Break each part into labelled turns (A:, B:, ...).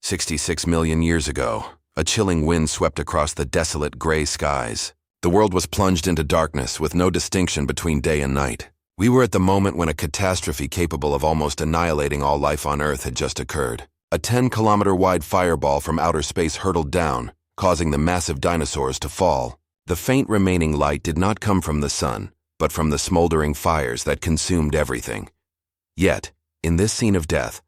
A: 66 million years ago, a chilling wind swept across the desolate gray skies. The world was plunged into darkness with no distinction between day and night. We were at the moment when a catastrophe capable of almost annihilating all life on Earth had just occurred. A 10-kilometer-wide fireball from outer space hurtled down, causing the massive dinosaurs to fall. The faint remaining light did not come from the sun, but from the smoldering fires that consumed everything. Yet, in this scene of death,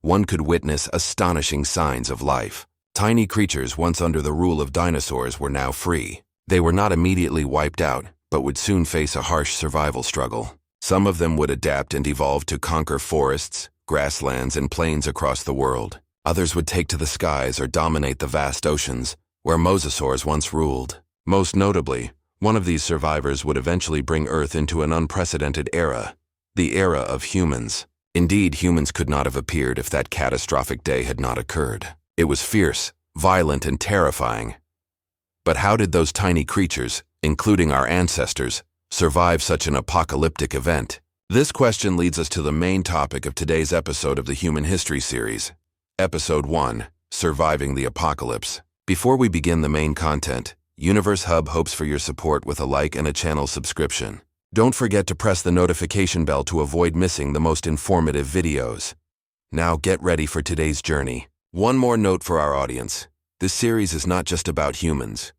A: one could witness astonishing signs of life. Tiny creatures once under the rule of dinosaurs were now free. They were not immediately wiped out, but would soon face a harsh survival struggle. Some of them would adapt and evolve to conquer forests, grasslands, and plains across the world. Others would take to the skies or dominate the vast oceans, where mosasaurs once ruled. Most notably, one of these survivors would eventually bring Earth into an unprecedented era, the era of humans. Indeed, humans could not have appeared if that catastrophic day had not occurred. It was fierce, violent, and terrifying. But how did those tiny creatures, including our ancestors, survive such an apocalyptic event? This question leads us to the main topic of today's episode of the Human History series. Episode 1, Surviving the Apocalypse. Before we begin the main content, Universe Hub hopes for your support with a like and a channel subscription. Don't forget to press the notification bell to avoid missing the most informative videos. Now get ready for today's journey. One more note for our audience. This series is not just about humans.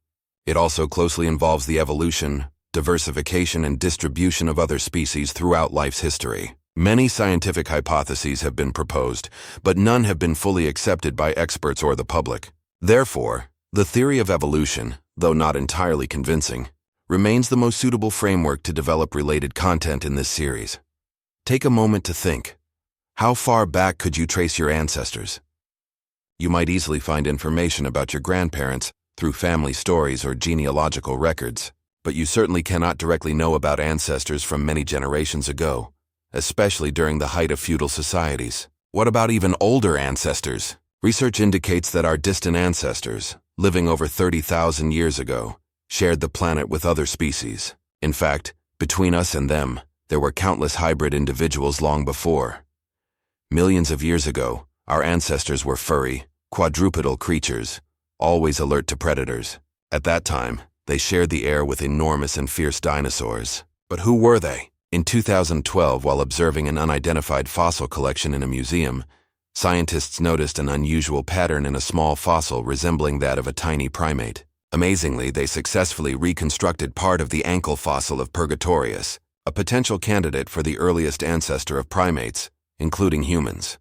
A: It also closely involves the evolution, diversification, and distribution of other species throughout life's history. Many scientific hypotheses have been proposed, but none have been fully accepted by experts or the public. Therefore, the theory of evolution, though not entirely convincing, remains the most suitable framework to develop related content in this series. Take a moment to think. How far back could you trace your ancestors? You might easily find information about your grandparents through family stories or genealogical records, but you certainly cannot directly know about ancestors from many generations ago, especially during the height of feudal societies. What about even older ancestors? Research indicates that our distant ancestors, living over 30,000 years ago, shared the planet with other species. In fact, between us and them, there were countless hybrid individuals long before. Millions of years ago, our ancestors were furry, quadrupedal creatures, always alert to predators. At that time, they shared the air with enormous and fierce dinosaurs. But who were they? In 2012, while observing an unidentified fossil collection in a museum, scientists noticed an unusual pattern in a small fossil resembling that of a tiny primate. Amazingly, they successfully reconstructed part of the ankle fossil of Purgatorius, a potential candidate for the earliest ancestor of primates, including humans.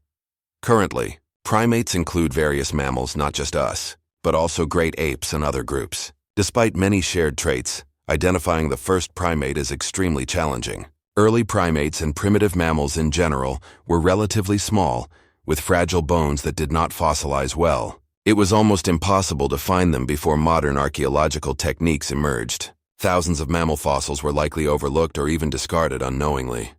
A: Currently, primates include various mammals, not just us, but also great apes and other groups. Despite many shared traits, identifying the first primate is extremely challenging. Early primates and primitive mammals in general were relatively small, with fragile bones that did not fossilize well. It was almost impossible to find them before modern archaeological techniques emerged. Thousands of mammal fossils were likely overlooked or even discarded unknowingly.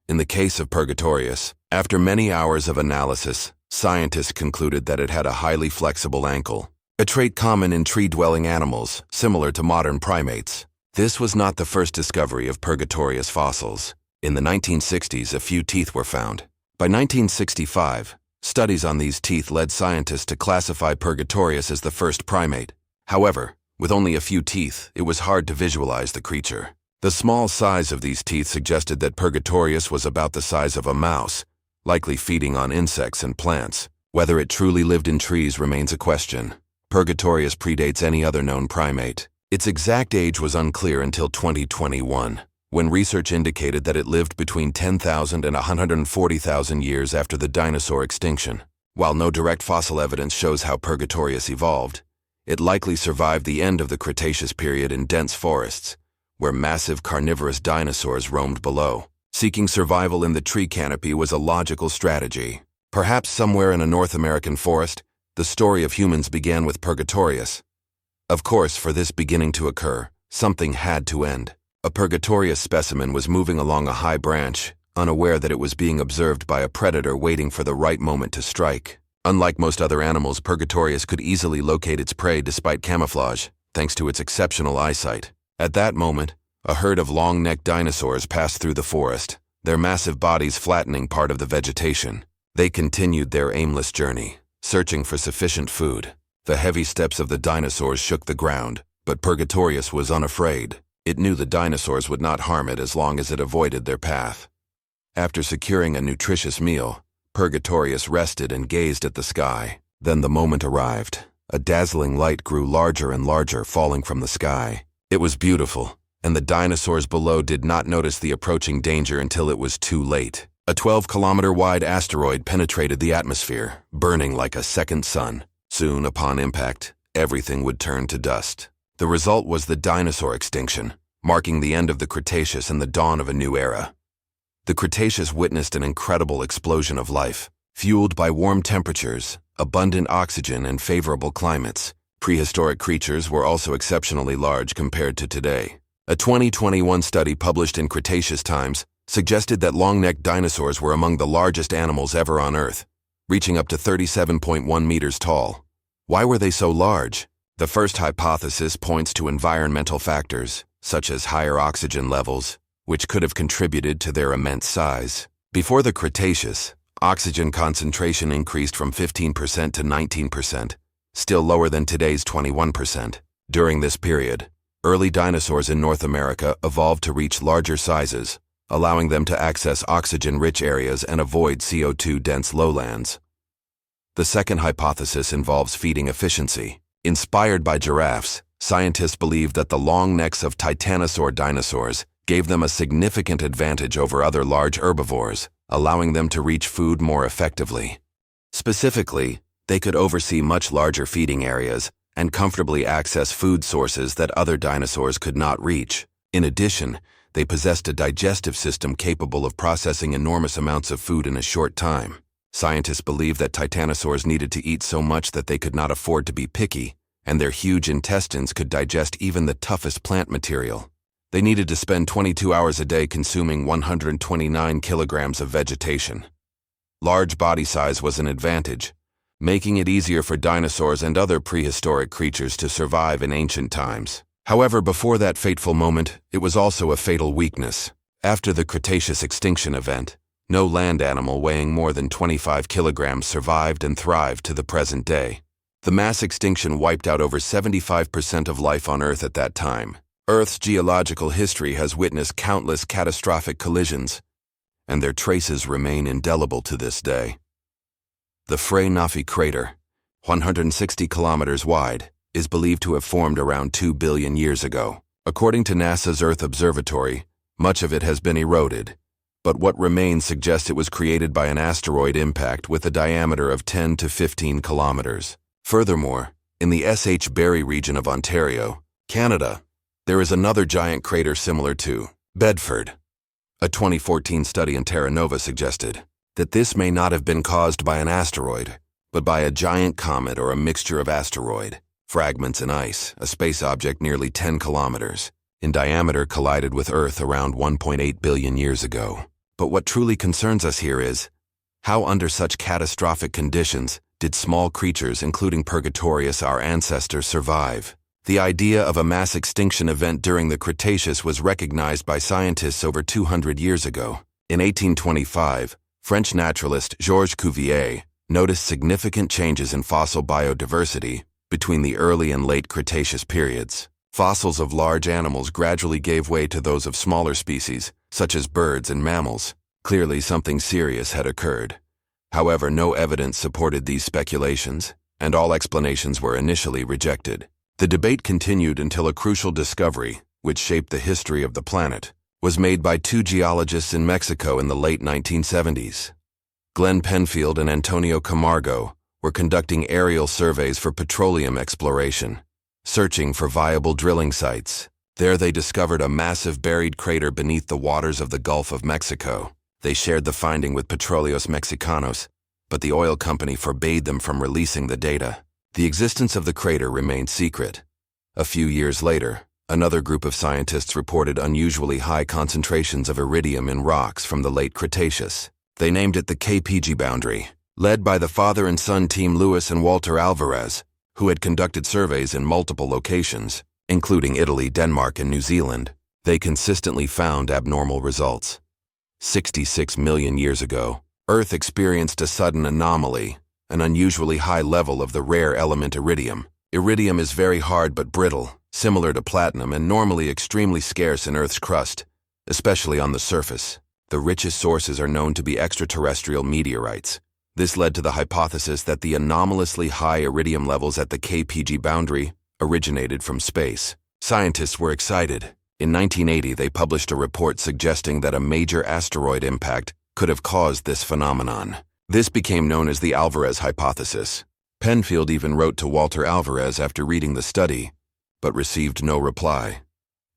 A: In the case of Purgatorius, after many hours of analysis, scientists concluded that it had a highly flexible ankle, a trait common in tree-dwelling animals, similar to modern primates. This was not the first discovery of Purgatorius fossils. In the 1960s, a few teeth were found. By 1965, studies on these teeth led scientists to classify Purgatorius as the first primate. However, with only a few teeth, it was hard to visualize the creature. The small size of these teeth suggested that Purgatorius was about the size of a mouse, likely feeding on insects and plants. Whether it truly lived in trees remains a question. Purgatorius predates any other known primate. Its exact age was unclear until 2021, when research indicated that it lived between 10,000 and 140,000 years after the dinosaur extinction. While no direct fossil evidence shows how Purgatorius evolved, it likely survived the end of the Cretaceous period in dense forests, where massive carnivorous dinosaurs roamed below. Seeking survival in the tree canopy was a logical strategy. Perhaps somewhere in a North American forest, the story of humans began with Purgatorius. Of course, for this beginning to occur, something had to end. A Purgatorius specimen was moving along a high branch, unaware that it was being observed by a predator waiting for the right moment to strike. Unlike most other animals, Purgatorius could easily locate its prey despite camouflage, thanks to its exceptional eyesight. At that moment, a herd of long-necked dinosaurs passed through the forest, their massive bodies flattening part of the vegetation. They continued their aimless journey, searching for sufficient food. The heavy steps of the dinosaurs shook the ground, but Purgatorius was unafraid. It knew the dinosaurs would not harm it as long as it avoided their path. After securing a nutritious meal, Purgatorius rested and gazed at the sky. Then the moment arrived. A dazzling light grew larger and larger, falling from the sky. It was beautiful, and the dinosaurs below did not notice the approaching danger until it was too late. A 12-kilometer-wide asteroid penetrated the atmosphere, burning like a second sun. Soon, upon impact, everything would turn to dust. The result was the dinosaur extinction, marking the end of the Cretaceous and the dawn of a new era. The Cretaceous witnessed an incredible explosion of life, fueled by warm temperatures, abundant oxygen, and favorable climates. Prehistoric creatures were also exceptionally large compared to today. A 2021 study published in Cretaceous Times suggested that long-necked dinosaurs were among the largest animals ever on Earth, reaching up to 37.1 meters tall. Why were they so large? The first hypothesis points to environmental factors, such as higher oxygen levels, which could have contributed to their immense size. Before the Cretaceous, oxygen concentration increased from 15% to 19%, still lower than today's 21%. During this period, early dinosaurs in North America evolved to reach larger sizes, allowing them to access oxygen-rich areas and avoid CO2-dense lowlands. The second hypothesis involves feeding efficiency. Inspired by giraffes, scientists believe that the long necks of titanosaur dinosaurs gave them a significant advantage over other large herbivores, allowing them to reach food more effectively. Specifically, they could oversee much larger feeding areas and comfortably access food sources that other dinosaurs could not reach. In addition, they possessed a digestive system capable of processing enormous amounts of food in a short time. Scientists believe that titanosaurs needed to eat so much that they could not afford to be picky, and their huge intestines could digest even the toughest plant material. They needed to spend 22 hours a day consuming 129 kilograms of vegetation. Large body size was an advantage, making it easier for dinosaurs and other prehistoric creatures to survive in ancient times. However, before that fateful moment, it was also a fatal weakness. After the Cretaceous extinction event, no land animal weighing more than 25 kilograms survived and thrived to the present day. The mass extinction wiped out over 75% of life on Earth at that time. Earth's geological history has witnessed countless catastrophic collisions, and their traces remain indelible to this day. The Frey-Nafi crater, 160 kilometers wide, is believed to have formed around 2 billion years ago. According to NASA's Earth Observatory, much of it has been eroded, but what remains suggests it was created by an asteroid impact with a diameter of 10 to 15 kilometers. Furthermore, in the S.H. Berry region of Ontario, Canada, there is another giant crater similar to Bedford. A 2014 study in Terra Nova suggested that this may not have been caused by an asteroid, but by a giant comet or a mixture of asteroid, fragments and ice. A space object nearly 10 kilometers in diameter collided with Earth around 1.8 billion years ago. But what truly concerns us here is, how under such catastrophic conditions did small creatures, including Purgatorius, our ancestor, survive? The idea of a mass extinction event during the Cretaceous was recognized by scientists over 200 years ago. In 1825, French naturalist Georges Cuvier noticed significant changes in fossil biodiversity between the early and late Cretaceous periods. Fossils of large animals gradually gave way to those of smaller species, such as birds and mammals. Clearly, something serious had occurred. However, no evidence supported these speculations, and all explanations were initially rejected. The debate continued until a crucial discovery, which shaped the history of the planet, was made by two geologists in Mexico in the late 1970s. Glenn Penfield and Antonio Camargo were conducting aerial surveys for petroleum exploration, searching for viable drilling sites. There they discovered a massive buried crater beneath the waters of the Gulf of Mexico. They shared the finding with Petróleos Mexicanos, but the oil company forbade them from releasing the data. The existence of the crater remained secret. A few years later, another group of scientists reported unusually high concentrations of iridium in rocks from the late Cretaceous. They named it the KPG boundary. Led by the father and son team Luis and Walter Alvarez, who had conducted surveys in multiple locations, including Italy, Denmark, and New Zealand, they consistently found abnormal results. 66 million years ago, Earth experienced a sudden anomaly, an unusually high level of the rare element iridium. Iridium is very hard but brittle, similar to platinum, and normally extremely scarce in Earth's crust, especially on the surface. The richest sources are known to be extraterrestrial meteorites. This led to the hypothesis that the anomalously high iridium levels at the KPG boundary originated from space. Scientists were excited. In 1980, they published a report suggesting that a major asteroid impact could have caused this phenomenon. This became known as the Alvarez hypothesis. Penfield even wrote to Walter Alvarez after reading the study, but received no reply.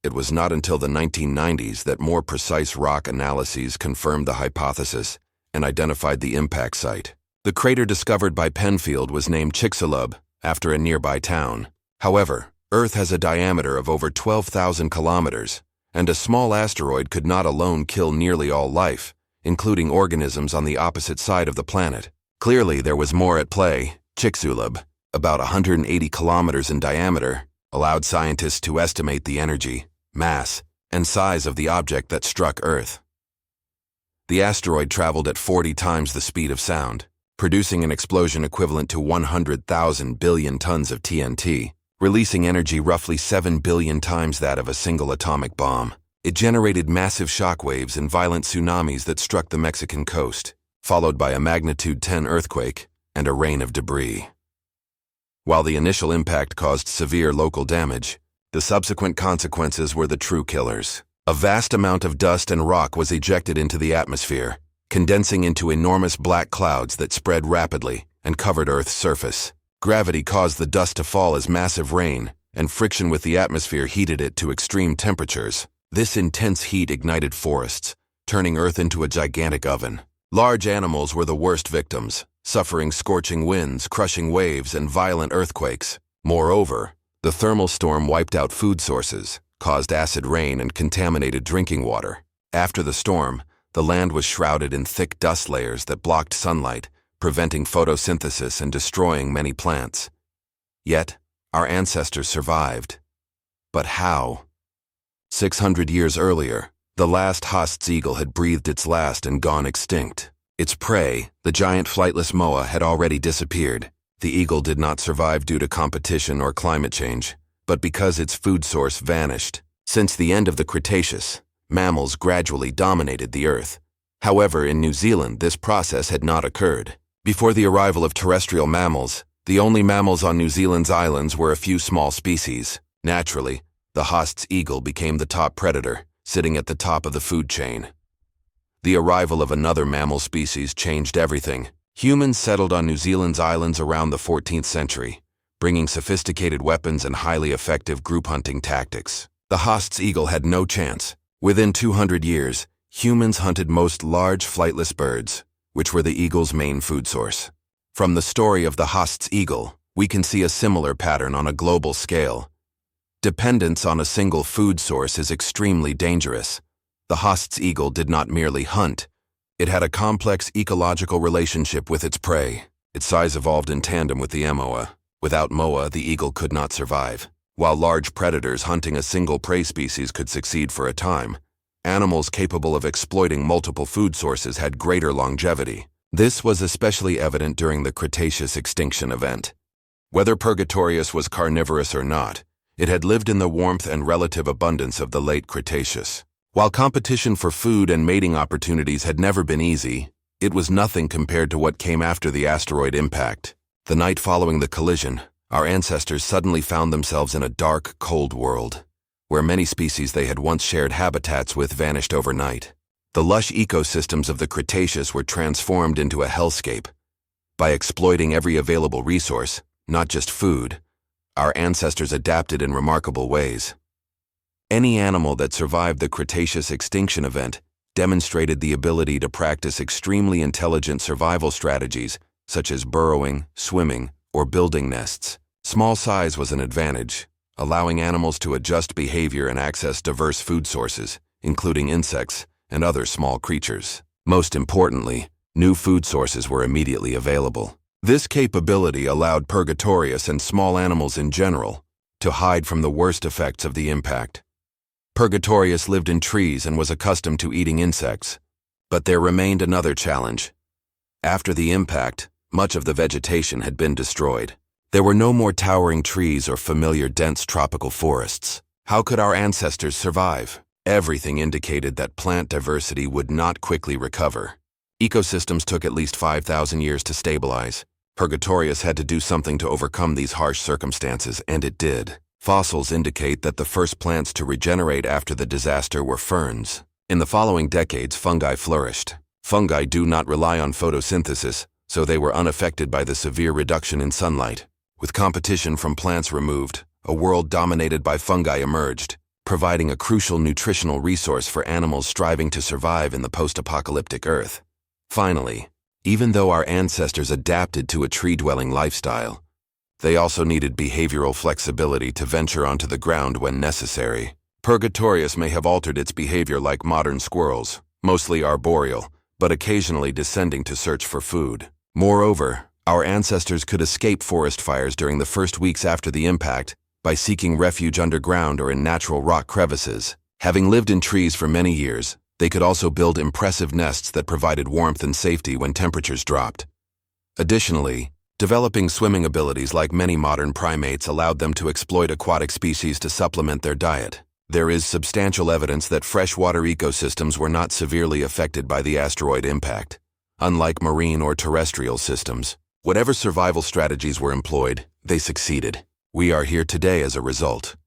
A: It was not until the 1990s that more precise rock analyses confirmed the hypothesis and identified the impact site. The crater discovered by Penfield was named Chicxulub, after a nearby town. However, Earth has a diameter of over 12,000 kilometers, and a small asteroid could not alone kill nearly all life, including organisms on the opposite side of the planet. Clearly, there was more at play. Chicxulub, about 180 kilometers in diameter, allowed scientists to estimate the energy, mass, and size of the object that struck Earth. The asteroid traveled at 40 times the speed of sound, producing an explosion equivalent to 100,000 billion tons of TNT, releasing energy roughly 7 billion times that of a single atomic bomb. It generated massive shockwaves and violent tsunamis that struck the Mexican coast, followed by a magnitude 10 earthquake and a rain of debris. While the initial impact caused severe local damage, the subsequent consequences were the true killers. A vast amount of dust and rock was ejected into the atmosphere, condensing into enormous black clouds that spread rapidly and covered Earth's surface. Gravity caused the dust to fall as massive rain, and friction with the atmosphere heated it to extreme temperatures. This intense heat ignited forests, turning Earth into a gigantic oven. Large animals were the worst victims, suffering scorching winds, crushing waves, and violent earthquakes. Moreover, the thermal storm wiped out food sources, caused acid rain, and contaminated drinking water. After the storm, the land was shrouded in thick dust layers that blocked sunlight, preventing photosynthesis and destroying many plants. Yet, our ancestors survived. But how? 600 years earlier, the last Haast's eagle had breathed its last and gone extinct. Its prey, the giant flightless moa, had already disappeared. The eagle did not survive due to competition or climate change, but because its food source vanished. Since the end of the Cretaceous, mammals gradually dominated the Earth. However, in New Zealand, this process had not occurred. Before the arrival of terrestrial mammals, the only mammals on New Zealand's islands were a few small species. Naturally, the Haast's eagle became the top predator, sitting at the top of the food chain. The arrival of another mammal species changed everything. Humans settled on New Zealand's islands around the 14th century, bringing sophisticated weapons and highly effective group hunting tactics. The Haast's eagle had no chance. Within 200 years, humans hunted most large flightless birds, which were the eagle's main food source. From the story of the Haast's eagle, we can see a similar pattern on a global scale. Dependence on a single food source is extremely dangerous. The Haast's eagle did not merely hunt. It had a complex ecological relationship with its prey. Its size evolved in tandem with the moa. Without moa, the eagle could not survive. While large predators hunting a single prey species could succeed for a time, animals capable of exploiting multiple food sources had greater longevity. This was especially evident during the Cretaceous extinction event. Whether Purgatorius was carnivorous or not, it had lived in the warmth and relative abundance of the late Cretaceous. While competition for food and mating opportunities had never been easy, it was nothing compared to what came after the asteroid impact. The night following the collision, our ancestors suddenly found themselves in a dark, cold world, where many species they had once shared habitats with vanished overnight. The lush ecosystems of the Cretaceous were transformed into a hellscape. By exploiting every available resource, not just food, our ancestors adapted in remarkable ways. Any animal that survived the Cretaceous extinction event demonstrated the ability to practice extremely intelligent survival strategies such as burrowing, swimming, or building nests. Small size was an advantage, allowing animals to adjust behavior and access diverse food sources, including insects and other small creatures. Most importantly, new food sources were immediately available. This capability allowed Purgatorius and small animals in general to hide from the worst effects of the impact. Purgatorius lived in trees and was accustomed to eating insects, but there remained another challenge. After the impact, Much of the vegetation had been destroyed. There were no more towering trees or familiar dense tropical forests. How could our ancestors survive? Everything indicated that plant diversity would not quickly recover. Ecosystems took at least 5,000 years to stabilize. Purgatorius had to do something to overcome these harsh circumstances, and it did. Fossils indicate that the first plants to regenerate after the disaster were ferns. In the following decades, fungi flourished. Fungi do not rely on photosynthesis, so they were unaffected by the severe reduction in sunlight. With competition from plants removed, a world dominated by fungi emerged, providing a crucial nutritional resource for animals striving to survive in the post-apocalyptic Earth. Finally, even though our ancestors adapted to a tree-dwelling lifestyle, they also needed behavioral flexibility to venture onto the ground when necessary. Purgatorius may have altered its behavior like modern squirrels, mostly arboreal, but occasionally descending to search for food. Moreover, our ancestors could escape forest fires during the first weeks after the impact by seeking refuge underground or in natural rock crevices. Having lived in trees for many years, they could also build impressive nests that provided warmth and safety when temperatures dropped. Additionally, developing swimming abilities like many modern primates allowed them to exploit aquatic species to supplement their diet. There is substantial evidence that freshwater ecosystems were not severely affected by the asteroid impact. Unlike marine or terrestrial systems, whatever survival strategies were employed, they succeeded. We are here today as a result.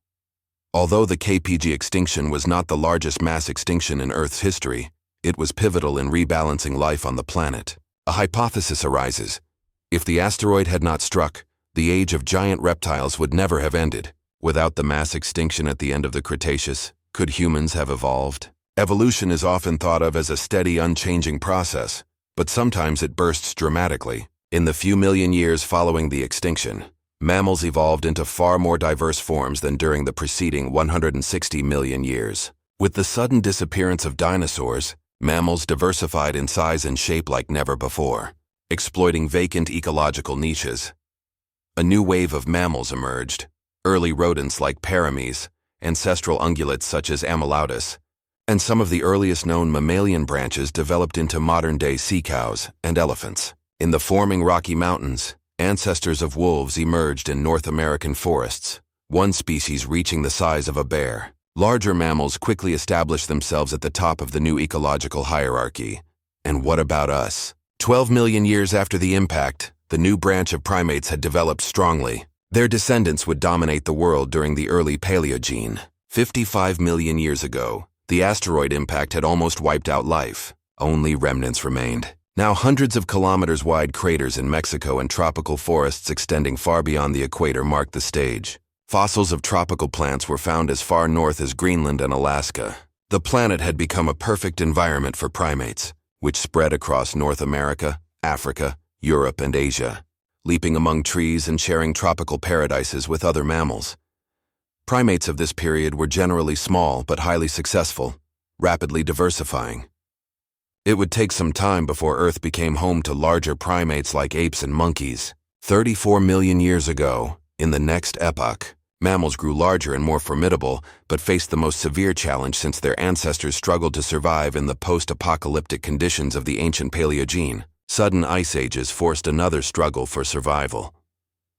A: Although the KPG extinction was not the largest mass extinction in Earth's history, it was pivotal in rebalancing life on the planet. A hypothesis arises. If the asteroid had not struck, the age of giant reptiles would never have ended. Without the mass extinction at the end of the Cretaceous, could humans have evolved? Evolution is often thought of as a steady, unchanging process, but sometimes it bursts dramatically. In the few million years following the extinction, mammals evolved into far more diverse forms than during the preceding 160 million years. With the sudden disappearance of dinosaurs, mammals diversified in size and shape like never before, exploiting vacant ecological niches. A new wave of mammals emerged. Early rodents like parames, ancestral ungulates such as Amyloudus, and some of the earliest known mammalian branches developed into modern-day sea cows and elephants. In the forming Rocky Mountains, ancestors of wolves emerged in North American forests, one species reaching the size of a bear. Larger mammals quickly established themselves at the top of the new ecological hierarchy. And what about us? 12 million years after the impact, the new branch of primates had developed strongly. Their descendants would dominate the world during the early Paleogene. 55 million years ago, the asteroid impact had almost wiped out life. Only remnants remained. Now hundreds of kilometers-wide craters in Mexico and tropical forests extending far beyond the equator marked the stage. Fossils of tropical plants were found as far north as Greenland and Alaska. The planet had become a perfect environment for primates, which spread across North America, Africa, Europe, and Asia, leaping among trees and sharing tropical paradises with other mammals. Primates of this period were generally small but highly successful, rapidly diversifying. It would take some time before Earth became home to larger primates like apes and monkeys. 34 million years ago, in the next epoch, mammals grew larger and more formidable, but faced the most severe challenge since their ancestors struggled to survive in the post-apocalyptic conditions of the ancient Paleogene. Sudden ice ages forced another struggle for survival.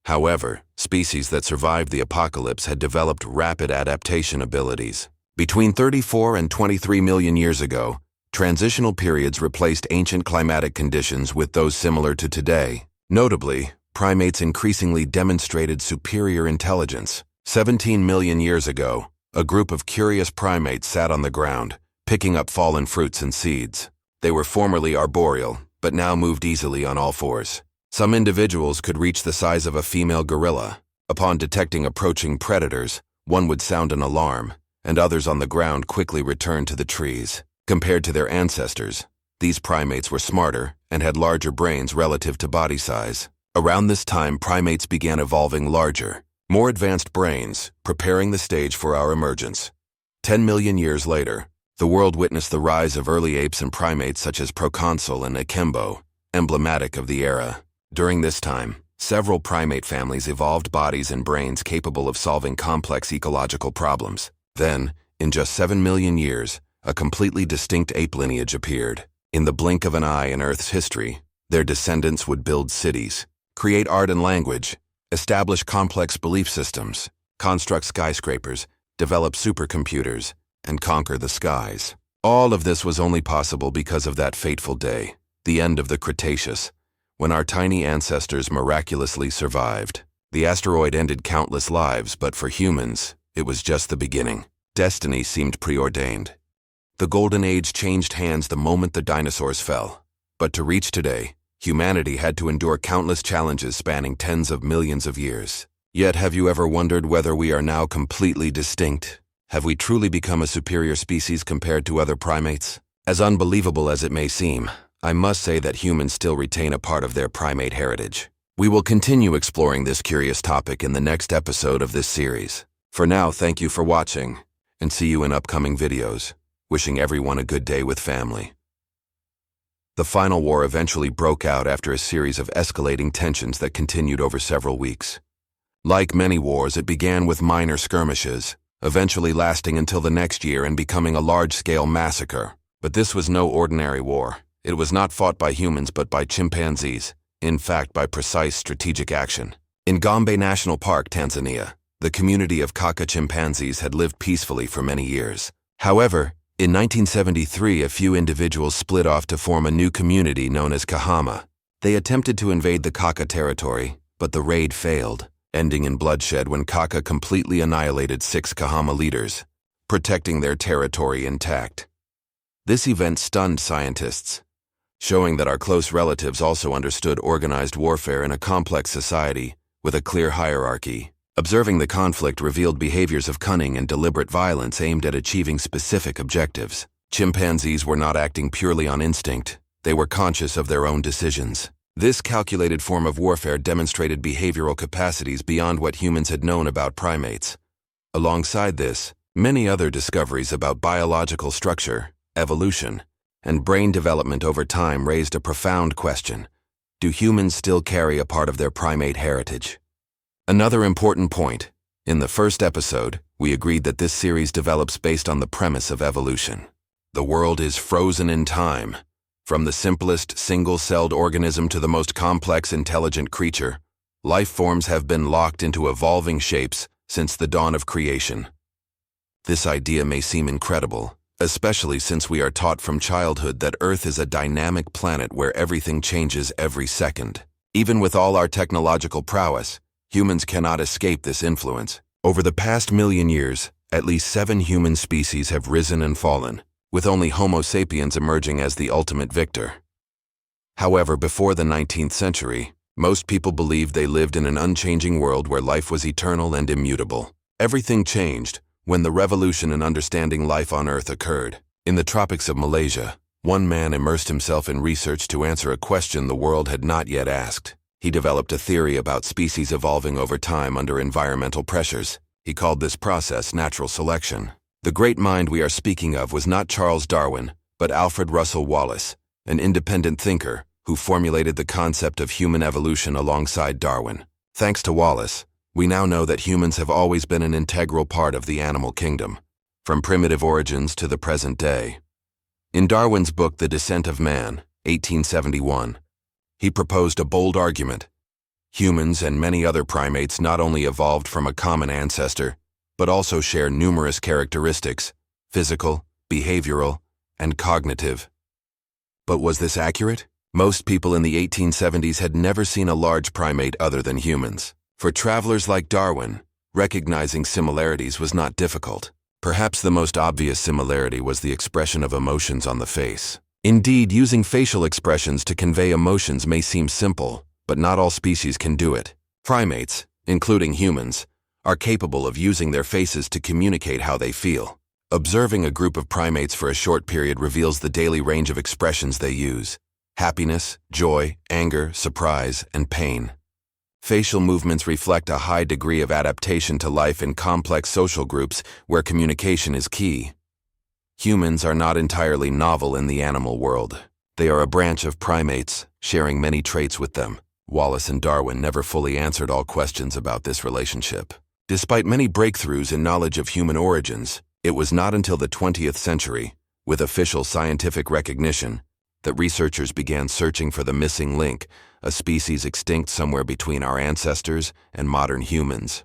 A: However, species that survived the apocalypse had developed rapid adaptation abilities. Between 34 and 23 million years ago, transitional periods replaced ancient climatic conditions with those similar to today. Notably, primates increasingly demonstrated superior intelligence. 17 million years ago, a group of curious primates sat on the ground, picking up fallen fruits and seeds. They were formerly arboreal, but now moved easily on all fours. Some individuals could reach the size of a female gorilla. Upon detecting approaching predators, one would sound an alarm, and others on the ground quickly returned to the trees. Compared to their ancestors, these primates were smarter and had larger brains relative to body size. Around this time, primates began evolving larger, more advanced brains, preparing the stage for our emergence. 10 million years later, the world witnessed the rise of early apes and primates such as Proconsul and Akimbo, emblematic of the era. During this time, several primate families evolved bodies and brains capable of solving complex ecological problems. Then, in just 7 million years, a completely distinct ape lineage appeared. In the blink of an eye in Earth's history, Their descendants would build cities, create art and language, establish complex belief systems, construct skyscrapers, develop supercomputers, and conquer the skies. All of this was only possible because of that fateful day, the end of the Cretaceous, when our tiny ancestors miraculously survived. The asteroid ended countless lives, but for humans, it was just the beginning. Destiny seemed preordained. The Golden Age changed hands the moment the dinosaurs fell. But to reach today, humanity had to endure countless challenges spanning tens of millions of years. Yet have you ever wondered whether we are now completely distinct? Have we truly become a superior species compared to other primates? As unbelievable as it may seem, I must say that humans still retain a part of their primate heritage. We will continue exploring this curious topic in the next episode of this series. For now, thank you for watching, and see you in upcoming videos. Wishing everyone a good day with family. The final war eventually broke out after a series of escalating tensions that continued over several weeks. Like many wars, it began with minor skirmishes, eventually lasting until the next year and becoming a large-scale massacre. But this was no ordinary war. It was not fought by humans but by chimpanzees, in fact by precise strategic action. In Gombe National Park, Tanzania, the community of kaka chimpanzees had lived peacefully for many years. However, in 1973, a few individuals split off to form a new community known as Kahama. They attempted to invade the kaka territory, but the raid failed, ending in bloodshed when kaka completely annihilated 6 Kahama leaders, protecting their territory intact. This event stunned scientists, showing that our close relatives also understood organized warfare in a complex society with a clear hierarchy. Observing the conflict revealed behaviors of cunning and deliberate violence aimed at achieving specific objectives. Chimpanzees were not acting purely on instinct. They were conscious of their own decisions. This calculated form of warfare demonstrated behavioral capacities beyond what humans had known about primates. Alongside this, many other discoveries about biological structure, evolution, and brain development over time raised a profound question. Do humans still carry a part of their primate heritage? Another important point. In the first episode, we agreed that this series develops based on the premise of evolution. The world is frozen in time. From the simplest single-celled organism to the most complex intelligent creature, life forms have been locked into evolving shapes since the dawn of creation. This idea may seem incredible, especially since we are taught from childhood that Earth is a dynamic planet where everything changes every second. Even with all our technological prowess, humans cannot escape this influence. Over the past million years, at least 7 human species have risen and fallen, with only Homo sapiens emerging as the ultimate victor. However, before the 19th century, most people believed they lived in an unchanging world where life was eternal and immutable. Everything changed when the revolution in understanding life on Earth occurred. In the tropics of Malaysia, one man immersed himself in research to answer a question the world had not yet asked. He developed a theory about species evolving over time under environmental pressures. He called this process natural selection. The great mind we are speaking of was not Charles Darwin, but Alfred Russel Wallace, an independent thinker who formulated the concept of human evolution alongside Darwin. Thanks to Wallace, we now know that humans have always been an integral part of the animal kingdom, from primitive origins to the present day. In Darwin's book The Descent of Man, 1871, he proposed a bold argument. Humans and many other primates not only evolved from a common ancestor, but also share numerous characteristics, physical, behavioral, and cognitive. But was this accurate? Most people in the 1870s had never seen a large primate other than humans. For travelers like Darwin, recognizing similarities was not difficult. Perhaps the most obvious similarity was the expression of emotions on the face. Indeed, using facial expressions to convey emotions may seem simple, but not all species can do it. Primates, including humans, are capable of using their faces to communicate how they feel. Observing a group of primates for a short period reveals the daily range of expressions they use: happiness, joy, anger, surprise, and pain. Facial movements reflect a high degree of adaptation to life in complex social groups where communication is key. Humans are not entirely novel in the animal world. They are a branch of primates, sharing many traits with them. Wallace and Darwin never fully answered all questions about this relationship. Despite many breakthroughs in knowledge of human origins, it was not until the 20th century, with official scientific recognition, that researchers began searching for the missing link, a species extinct somewhere between our ancestors and modern humans.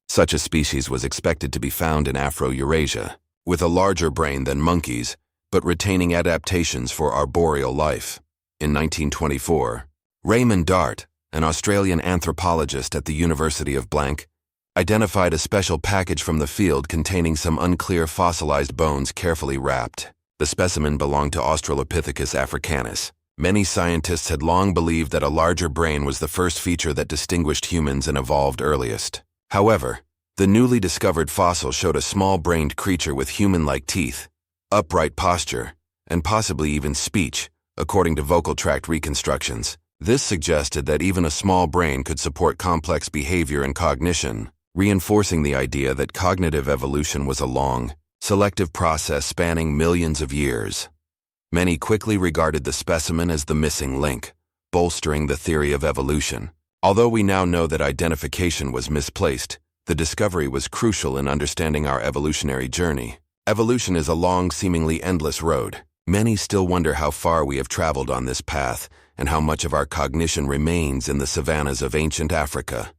A: Such a species was expected to be found in Afro-Eurasia, with a larger brain than monkeys, but retaining adaptations for arboreal life. In 1924, Raymond Dart, an Australian anthropologist at the University of Blank, identified a special package from the field containing some unclear fossilized bones carefully wrapped. The specimen belonged to Australopithecus africanus. Many scientists had long believed that a larger brain was the first feature that distinguished humans and evolved earliest. However, the newly discovered fossil showed a small-brained creature with human-like teeth, upright posture, and possibly even speech, according to vocal tract reconstructions. This suggested that even a small brain could support complex behavior and cognition, reinforcing the idea that cognitive evolution was a long, selective process spanning millions of years. Many quickly regarded the specimen as the missing link, bolstering the theory of evolution. Although we now know that identification was misplaced, the discovery was crucial in understanding our evolutionary journey. Evolution is a long, seemingly endless road. Many still wonder how far we have traveled on this path and how much of our cognition remains in the savannas of ancient Africa.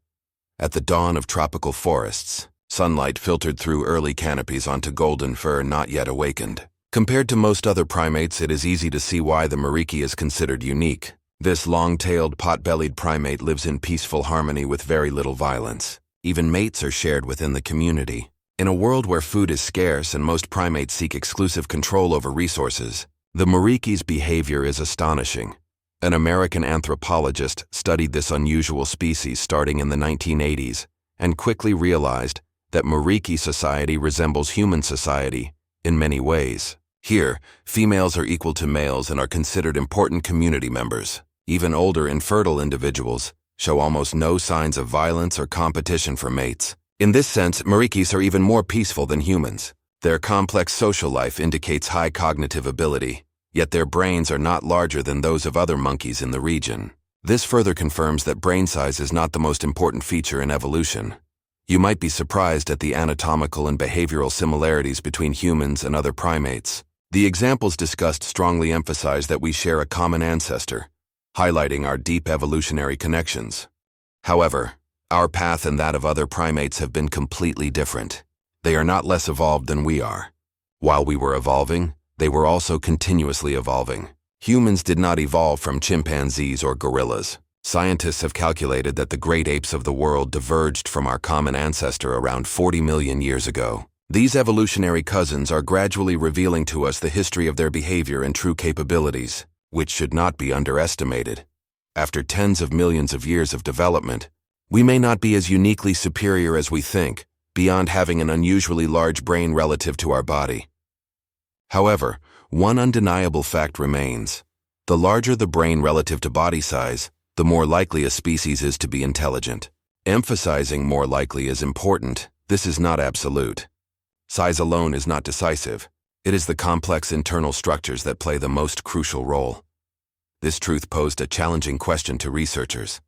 A: At the dawn of tropical forests, sunlight filtered through early canopies onto golden fur not yet awakened. Compared to most other primates, it is easy to see why the mariki is considered unique. This long-tailed, pot-bellied primate lives in peaceful harmony with very little violence. Even mates are shared within the community. In a world where food is scarce and most primates seek exclusive control over resources, the mariki's behavior is astonishing. An American anthropologist studied this unusual species starting in the 1980s and quickly realized that mariki society resembles human society in many ways. Here, females are equal to males and are considered important community members. Even older, infertile individuals show almost no signs of violence or competition for mates. In this sense, marikis are even more peaceful than humans. Their complex social life indicates high cognitive ability, yet their brains are not larger than those of other monkeys in the region. This further confirms that brain size is not the most important feature in evolution. You might be surprised at the anatomical and behavioral similarities between humans and other primates. The examples discussed strongly emphasize that we share a common ancestor, highlighting our deep evolutionary connections. However, our path and that of other primates have been completely different. They are not less evolved than we are. While we were evolving, they were also continuously evolving. Humans did not evolve from chimpanzees or gorillas. Scientists have calculated that the great apes of the world diverged from our common ancestor around 40 million years ago. These evolutionary cousins are gradually revealing to us the history of their behavior and true capabilities, which should not be underestimated. After tens of millions of years of development, we may not be as uniquely superior as we think, beyond having an unusually large brain relative to our body. However, one undeniable fact remains. The larger the brain relative to body size, the more likely a species is to be intelligent. Emphasizing more likely is important. This is not absolute. Size alone is not decisive. It is the complex internal structures that play the most crucial role. This truth posed a challenging question to researchers.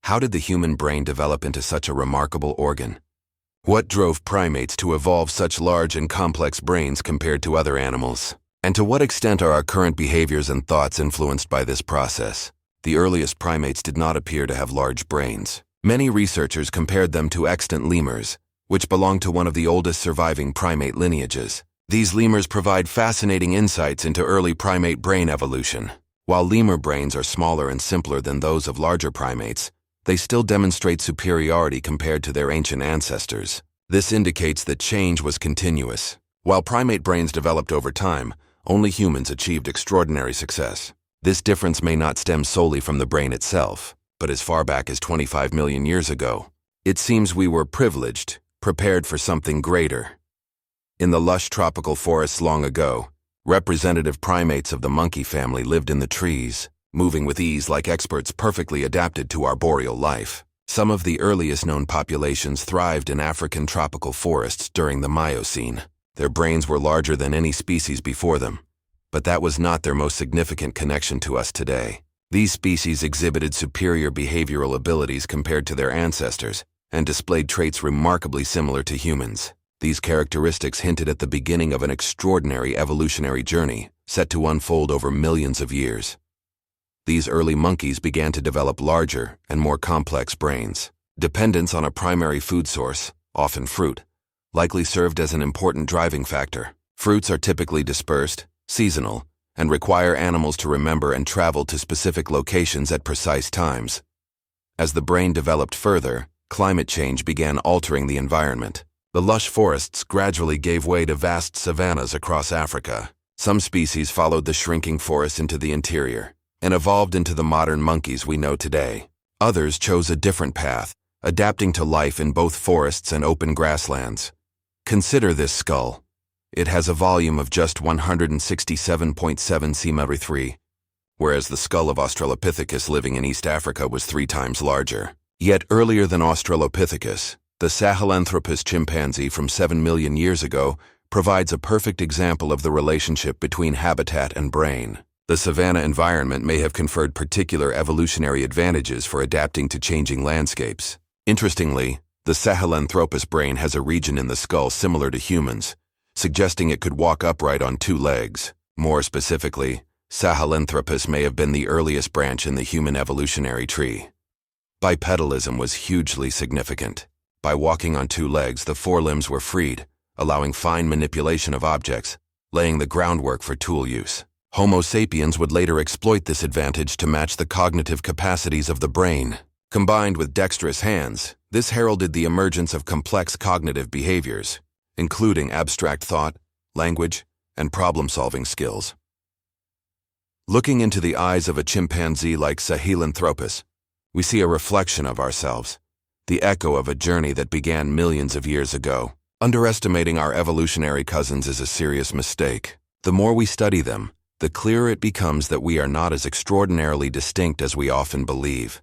A: How did the human brain develop into such a remarkable organ? What drove primates to evolve such large and complex brains compared to other animals? And to what extent are our current behaviors and thoughts influenced by this process? The earliest primates did not appear to have large brains. Many researchers compared them to extant lemurs, which belong to one of the oldest surviving primate lineages. These lemurs provide fascinating insights into early primate brain evolution. While lemur brains are smaller and simpler than those of larger primates, they still demonstrate superiority compared to their ancient ancestors. This indicates that change was continuous. While primate brains developed over time, only humans achieved extraordinary success. This difference may not stem solely from the brain itself, but as far back as 25 million years ago, it seems we were privileged, prepared for something greater. In the lush tropical forests long ago, representative primates of the monkey family lived in the trees, moving with ease like experts perfectly adapted to arboreal life. Some of the earliest known populations thrived in African tropical forests during the Miocene. Their brains were larger than any species before them, but that was not their most significant connection to us today. These species exhibited superior behavioral abilities compared to their ancestors and displayed traits remarkably similar to humans. These characteristics hinted at the beginning of an extraordinary evolutionary journey, set to unfold over millions of years. These early monkeys began to develop larger and more complex brains. Dependence on a primary food source, often fruit, likely served as an important driving factor. Fruits are typically dispersed, seasonal, and require animals to remember and travel to specific locations at precise times. As the brain developed further, climate change began altering the environment. The lush forests gradually gave way to vast savannas across Africa. Some species followed the shrinking forest into the interior and evolved into the modern monkeys we know today. Others chose a different path, adapting to life in both forests and open grasslands. Consider this skull. It has a volume of just 167.7 cm3, whereas the skull of Australopithecus living in East Africa was 3 times larger. Yet earlier than Australopithecus, the Sahelanthropus chimpanzee from 7 million years ago provides a perfect example of the relationship between habitat and brain. The savanna environment may have conferred particular evolutionary advantages for adapting to changing landscapes. Interestingly, the Sahelanthropus brain has a region in the skull similar to humans, suggesting it could walk upright on 2 legs. More specifically, Sahelanthropus may have been the earliest branch in the human evolutionary tree. Bipedalism was hugely significant. By walking on 2 legs, the forelimbs were freed, allowing fine manipulation of objects, laying the groundwork for tool use. Homo sapiens would later exploit this advantage to match the cognitive capacities of the brain. Combined with dexterous hands, this heralded the emergence of complex cognitive behaviors, including abstract thought, language, and problem-solving skills. Looking into the eyes of a chimpanzee like Sahelanthropus, we see a reflection of ourselves, the echo of a journey that began millions of years ago. Underestimating our evolutionary cousins is a serious mistake. The more we study them, the clearer it becomes that we are not as extraordinarily distinct as we often believe.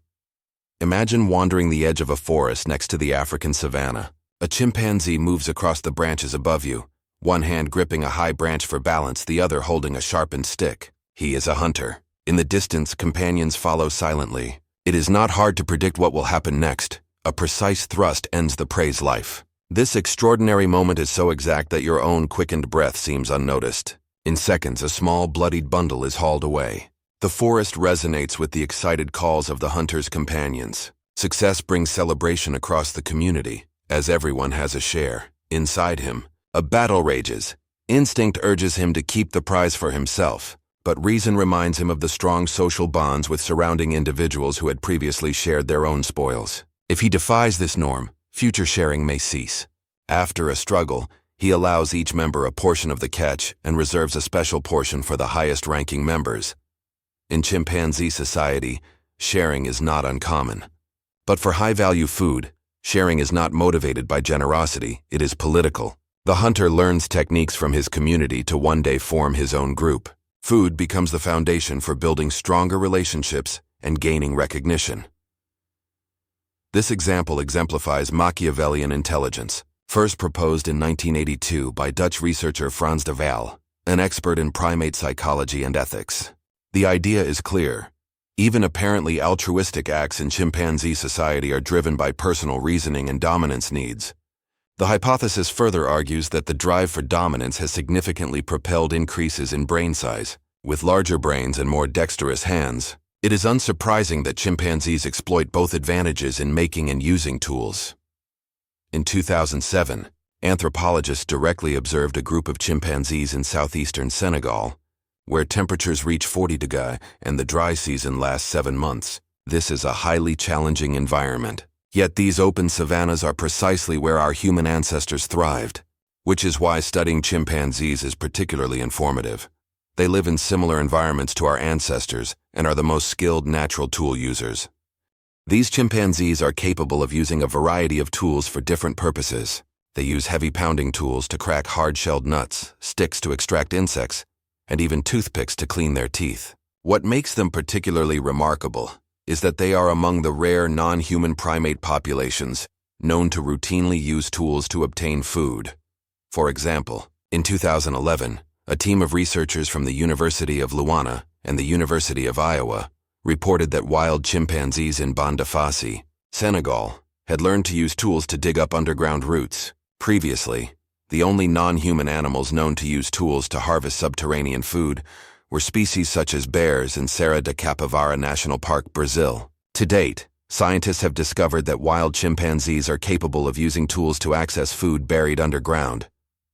A: Imagine wandering the edge of a forest next to the African savanna. A chimpanzee moves across the branches above you, one hand gripping a high branch for balance, the other holding a sharpened stick. He is a hunter. In the distance, companions follow silently. It is not hard to predict what will happen next. A precise thrust ends the prey's life. This extraordinary moment is so exact that your own quickened breath seems unnoticed. In seconds, a small, bloodied bundle is hauled away. The forest resonates with the excited calls of the hunter's companions. Success brings celebration across the community, as everyone has a share. Inside him, a battle rages. Instinct urges him to keep the prize for himself, but reason reminds him of the strong social bonds with surrounding individuals who had previously shared their own spoils. If he defies this norm, future sharing may cease. After a struggle, he allows each member a portion of the catch and reserves a special portion for the highest-ranking members. In chimpanzee society, sharing is not uncommon. But for high-value food, sharing is not motivated by generosity, it is political. The hunter learns techniques from his community to one day form his own group. Food becomes the foundation for building stronger relationships and gaining recognition. This example exemplifies Machiavellian intelligence, first proposed in 1982 by Dutch researcher Frans de Waal, an expert in primate psychology and ethics. The idea is clear. Even apparently altruistic acts in chimpanzee society are driven by personal reasoning and dominance needs. The hypothesis further argues that the drive for dominance has significantly propelled increases in brain size. With larger brains and more dexterous hands, it is unsurprising that chimpanzees exploit both advantages in making and using tools. In 2007, anthropologists directly observed a group of chimpanzees in southeastern Senegal, where temperatures reach 40 degrees and the dry season lasts 7 months. This is a highly challenging environment. Yet these open savannas are precisely where our human ancestors thrived, which is why studying chimpanzees is particularly informative. They live in similar environments to our ancestors and are the most skilled natural tool users. These chimpanzees are capable of using a variety of tools for different purposes. They use heavy pounding tools to crack hard-shelled nuts, sticks to extract insects, and even toothpicks to clean their teeth. What makes them particularly remarkable is that they are among the rare non-human primate populations known to routinely use tools to obtain food. For example, in 2011, a team of researchers from the University of Louvain and the University of Iowa reported that wild chimpanzees in Bandafassi, Senegal, had learned to use tools to dig up underground roots. Previously, The only non-human animals known to use tools to harvest subterranean food were species such as bears in Serra da Capivara National Park, Brazil. To date, scientists have discovered that wild chimpanzees are capable of using tools to access food buried underground,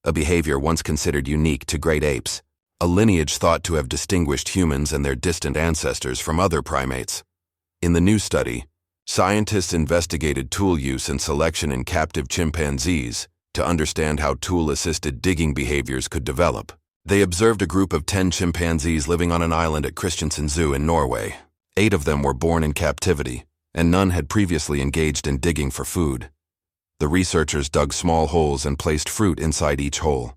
A: a behavior once considered unique to great apes, a lineage thought to have distinguished humans and their distant ancestors from other primates. In the new study, scientists investigated tool use and selection in captive chimpanzees to understand how tool-assisted digging behaviors could develop. They observed a group of 10 chimpanzees living on an island at Kristiansand Zoo in Norway. 8 of them were born in captivity, and none had previously engaged in digging for food. The researchers dug small holes and placed fruit inside each hole.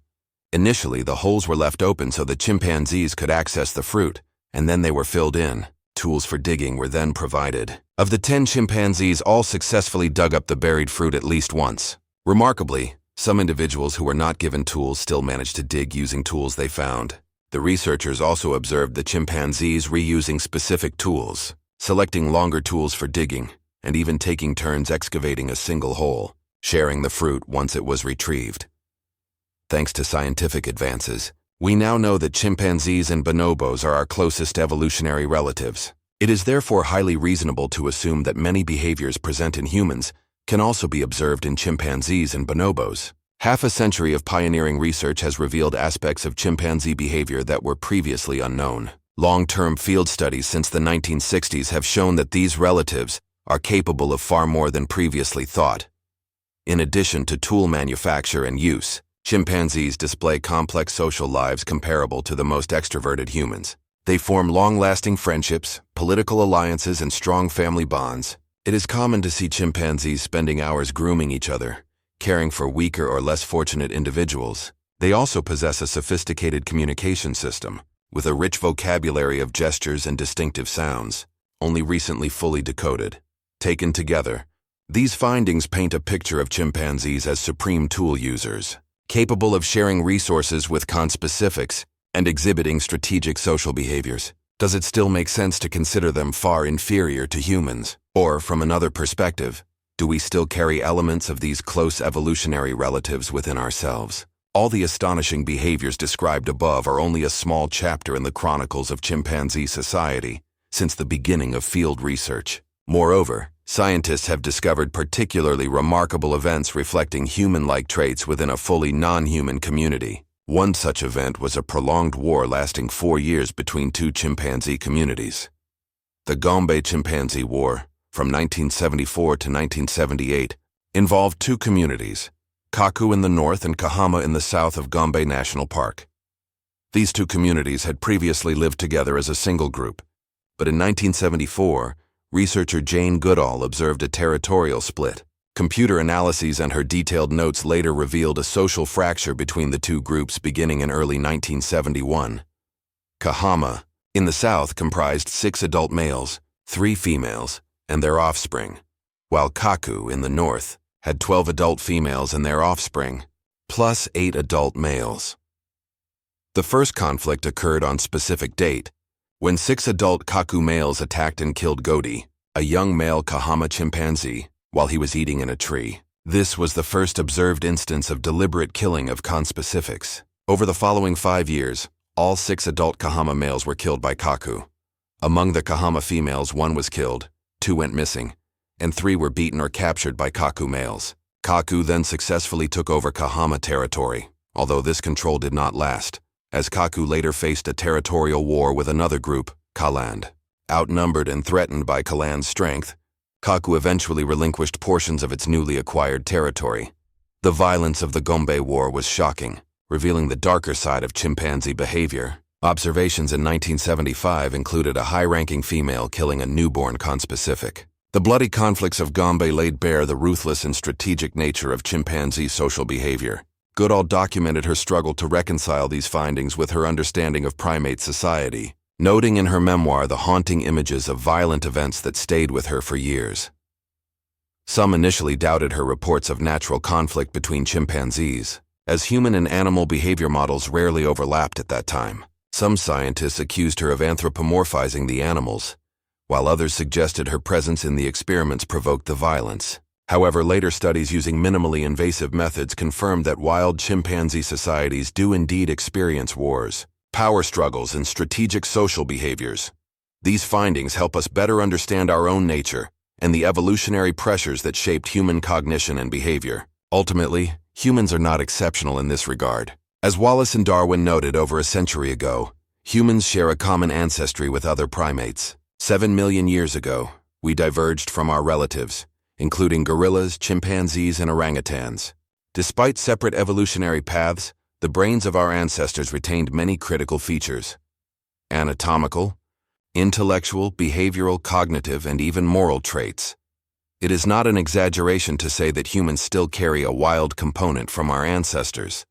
A: Initially, the holes were left open so the chimpanzees could access the fruit, and then they were filled in. Tools for digging were then provided. Of the 10 chimpanzees, all successfully dug up the buried fruit at least once. Remarkably, some individuals who were not given tools still managed to dig using tools they found. The researchers also observed the chimpanzees reusing specific tools, selecting longer tools for digging, and even taking turns excavating a single hole, sharing the fruit once it was retrieved. Thanks to scientific advances, we now know that chimpanzees and bonobos are our closest evolutionary relatives. It is therefore highly reasonable to assume that many behaviors present in humans can also be observed in chimpanzees and bonobos. Half a century of pioneering research has revealed aspects of chimpanzee behavior that were previously unknown. Long-term field studies since the 1960s have shown that these relatives are capable of far more than previously thought. In addition to tool manufacture and use, chimpanzees display complex social lives comparable to the most extroverted humans. They form long-lasting friendships, political alliances, and strong family bonds. It is common to see chimpanzees spending hours grooming each other, caring for weaker or less fortunate individuals. They also possess a sophisticated communication system, with a rich vocabulary of gestures and distinctive sounds, only recently fully decoded. Taken together, these findings paint a picture of chimpanzees as supreme tool users, capable of sharing resources with conspecifics and exhibiting strategic social behaviors. Does it still make sense to consider them far inferior to humans? Or, from another perspective, do we still carry elements of these close evolutionary relatives within ourselves? All the astonishing behaviors described above are only a small chapter in the chronicles of chimpanzee society since the beginning of field research. Moreover, scientists have discovered particularly remarkable events reflecting human-like traits within a fully non-human community. One such event was a prolonged war lasting 4 years between 2 chimpanzee communities. The Gombe Chimpanzee War, from 1974 to 1978, involved 2 communities, Kaku in the north and Kahama in the south of Gombe National Park. These 2 communities had previously lived together as a single group, but in 1974, researcher Jane Goodall observed a territorial split. Computer analyses and her detailed notes later revealed a social fracture between the 2 groups beginning in early 1971. Kahama, in the south, comprised 6 adult males, 3 females, and their offspring, while Kaku, in the north, had 12 adult females and their offspring, plus 8 adult males. The first conflict occurred on specific date, when 6 adult Kaku males attacked and killed Godi, a young male Kahama chimpanzee, while he was eating in a tree. This was the first observed instance of deliberate killing of conspecifics. Over the following 5 years, all 6 adult Kahama males were killed by Kaku. Among the Kahama females, 1 was killed, 2 went missing, and 3 were beaten or captured by Kaku males. Kaku then successfully took over Kahama territory, although this control did not last, as Kaku later faced a territorial war with another group, Kaland. Outnumbered and threatened by Kaland's strength, Kaku eventually relinquished portions of its newly acquired territory. The violence of the Gombe War was shocking, revealing the darker side of chimpanzee behavior. Observations in 1975 included a high-ranking female killing a newborn conspecific. The bloody conflicts of Gombe laid bare the ruthless and strategic nature of chimpanzee social behavior. Goodall documented her struggle to reconcile these findings with her understanding of primate society, noting in her memoir the haunting images of violent events that stayed with her for years. Some initially doubted her reports of natural conflict between chimpanzees, as human and animal behavior models rarely overlapped at that time. Some scientists accused her of anthropomorphizing the animals, while others suggested her presence in the experiments provoked the violence. However, later studies using minimally invasive methods confirmed that wild chimpanzee societies do indeed experience wars, power struggles, and strategic social behaviors. These findings help us better understand our own nature and the evolutionary pressures that shaped human cognition and behavior. Ultimately, humans are not exceptional in this regard. As Wallace and Darwin noted over a century ago, humans share a common ancestry with other primates. 7 million years ago, we diverged from our relatives, including gorillas, chimpanzees, and orangutans. Despite separate evolutionary paths, the brains of our ancestors retained many critical features: anatomical, intellectual, behavioral, cognitive, and even moral traits. It is not an exaggeration to say that humans still carry a wild component from our ancestors.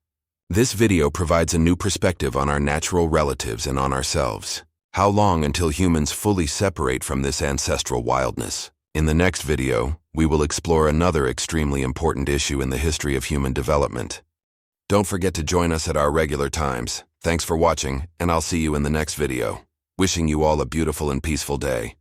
A: This video provides a new perspective on our natural relatives and on ourselves. How long until humans fully separate from this ancestral wildness? In the next video, we will explore another extremely important issue in the history of human development. Don't forget to join us at our regular times. Thanks for watching, and I'll see you in the next video. Wishing you all a beautiful and peaceful day.